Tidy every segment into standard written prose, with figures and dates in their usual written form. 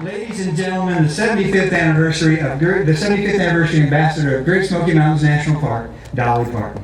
Ladies and gentlemen, the 75th anniversary ambassador of Great Smoky Mountains National Park, Dolly Parton.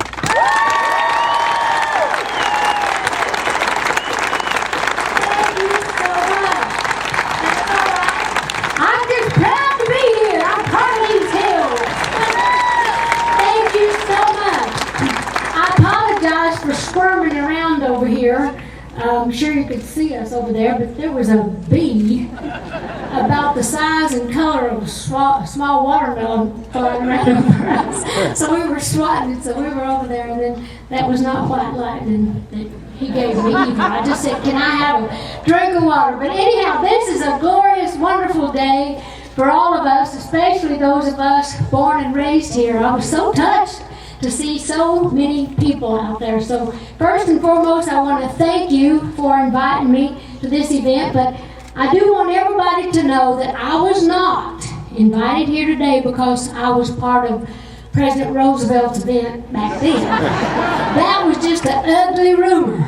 For squirming around over here. I'm sure you could see us over there, but there was a bee about the size and color of a small watermelon flying around over us. So we were swatting it, so we were over there, and then that was not white lightning that he gave me either. I just said, can I have a drink of water? But anyhow, this is a glorious, wonderful day for all of us, especially those of us born and raised here. I was so touched to see so many people out there. So first and foremost, I want to thank you for inviting me to this event, but I do want everybody to know that I was not invited here today because I was part of President Roosevelt's event back then. That was just an ugly rumor.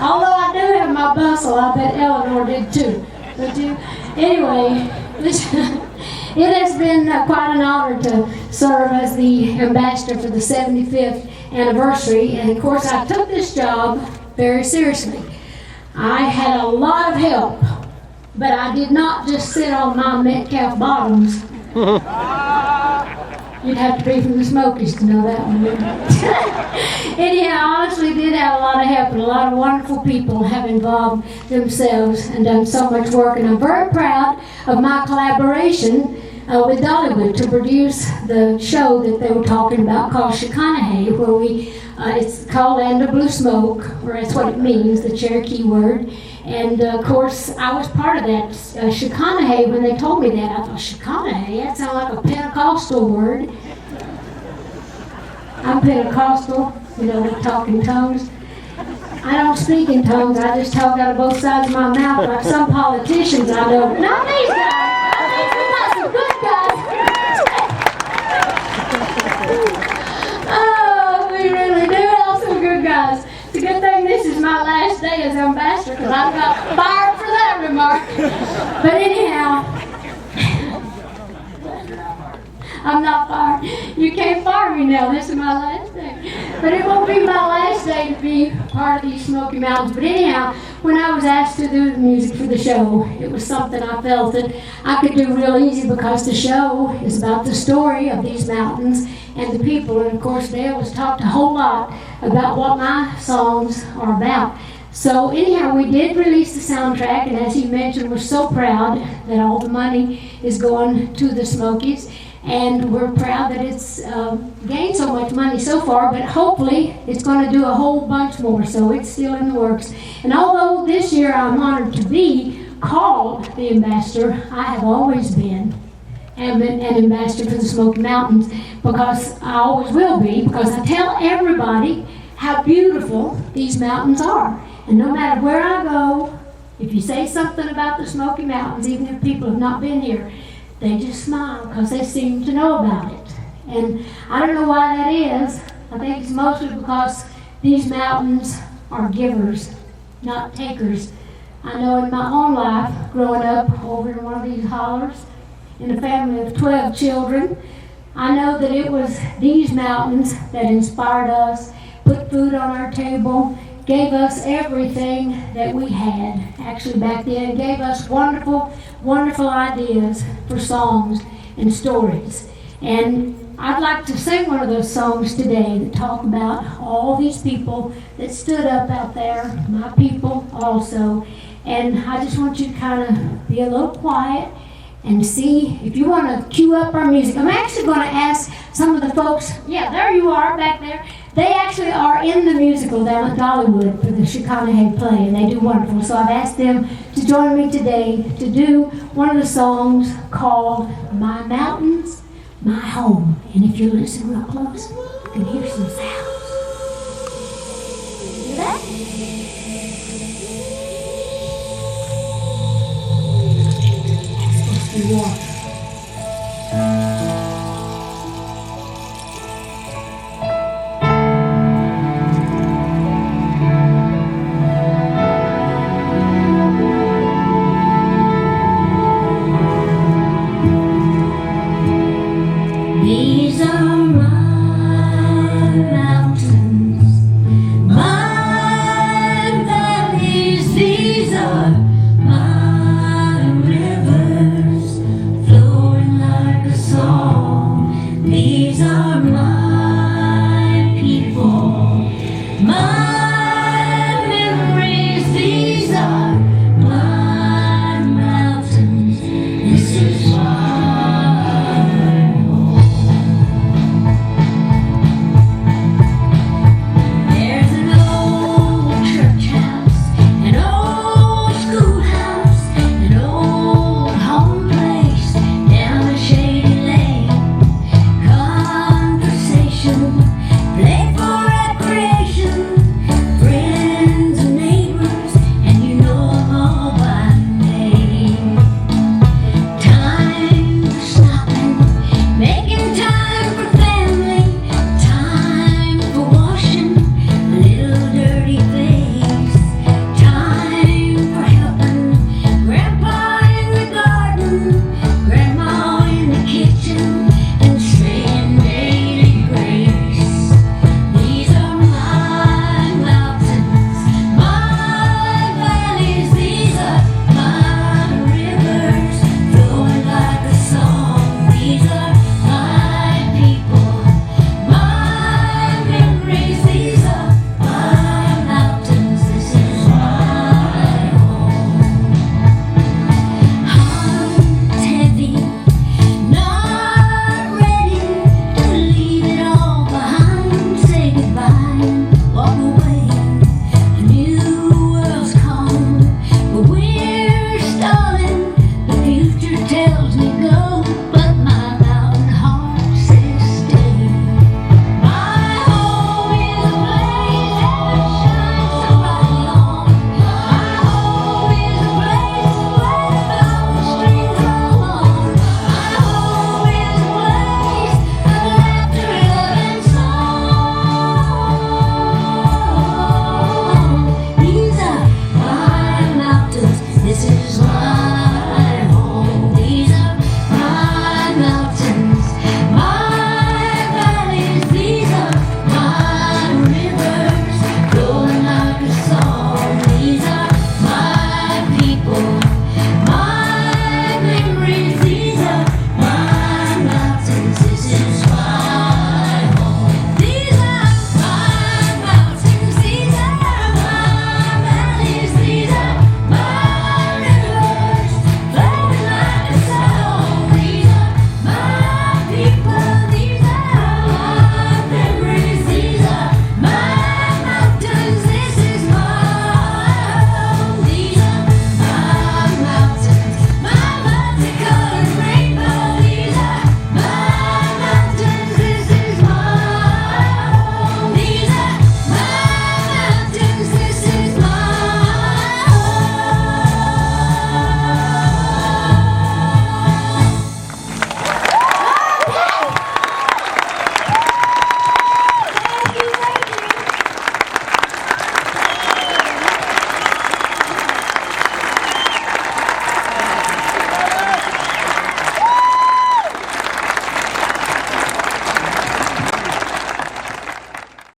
Although I do have my bustle, I bet Eleanor did too. But anyway, it has been quite an honor to serve as the ambassador for the 75th anniversary, and of course I took this job very seriously. I had a lot of help, but I did not just sit on my Metcalf bottoms. You'd have to be from the Smokies to know that one. Anyhow, I honestly did have a lot of help, and a lot of wonderful people have involved themselves and done so much work, and I'm very proud of my collaboration with Dollywood to produce the show that they were talking about called Shekinah, where it's called Land of Blue Smoke, or that's what it means, the Cherokee word. And of course, I was part of that. Shekinah, when they told me that, I thought, Shekinah, that sounds like a Pentecostal word. I'm Pentecostal, with talking tongues. I don't speak in tongues, I just talk out of both sides of my mouth like some politicians I know. Not these guys! We got some good guys! Oh, we really do have some good guys. It's a good thing this is my last day as ambassador, because I got fired for that remark. But anyhow, I'm not fired. You can't fire me now. This is my last day. But it won't be my last day to be part of these Smoky Mountains. But anyhow, when I was asked to do the music for the show, it was something I felt that I could do real easy, because the show is about the story of these mountains and the people. And of course, Dale has talked a whole lot about what my songs are about. So anyhow, we did release the soundtrack, and as he mentioned, we're so proud that all the money is going to the Smokies. And we're proud that it's gained so much money so far, but hopefully it's going to do a whole bunch more, so it's still in the works. And although this year I'm honored to be called the ambassador, I have always been an ambassador for the Smoky Mountains, because I always will be, because I tell everybody how beautiful these mountains are. And no matter where I go, if you say something about the Smoky Mountains, even if people have not been here, they just smile because they seem to know about it. And I don't know why that is. I think it's mostly because these mountains are givers, not takers. I know in my own life, growing up over in one of these hollers, in a family of 12 children, I know that it was these mountains that inspired us, put food on our table, gave us everything that we had, actually back then, gave us wonderful, wonderful ideas for songs and stories. And I'd like to sing one of those songs today that talk about all these people that stood up out there, my people also. And I just want you to kind of be a little quiet and see if you want to cue up our music. I'm actually going to ask some of the folks, yeah, there you are back there. They actually are in the musical down at Dollywood for the Shekinah play, and they do wonderful. So I've asked them to join me today to do one of the songs called My Mountains, My Home. And if you listen real close, you can hear some sounds. Hear that? That's supposed to be water.